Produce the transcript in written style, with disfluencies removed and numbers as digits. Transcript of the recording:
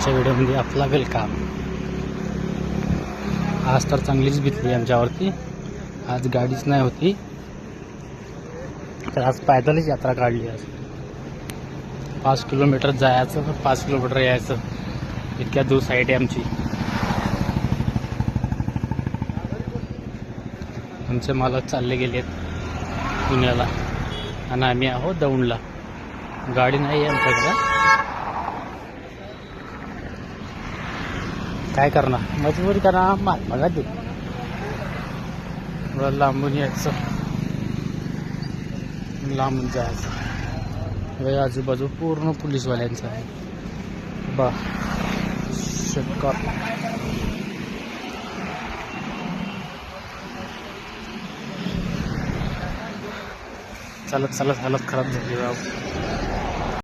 आजच्या व्हिडिओमध्ये आपला वेलकम. आज तर चांगलीच भीतली आमच्यावरती. आज गाडीच नाही होती, तर आज पैदलच यात्रा काढली. आज 5 किलोमीटर जायचं, 5 किलोमीटर यायचं, इतक्या दूर साईड आहे आमची. आमचे मालक चालले गेलेत पुण्याला आणि आम्ही आहोत दौंडला. गाडी नाही आहे आमच्याकडं, काय करणार, मजबुरी करणार. बघा ते लांबून यायचं, लांबून जायचं. हे आजूबाजू पूर्ण पोलीसवाल्यांचं आहे. बा शटकर चालत चालत हालत खराब झाली राव.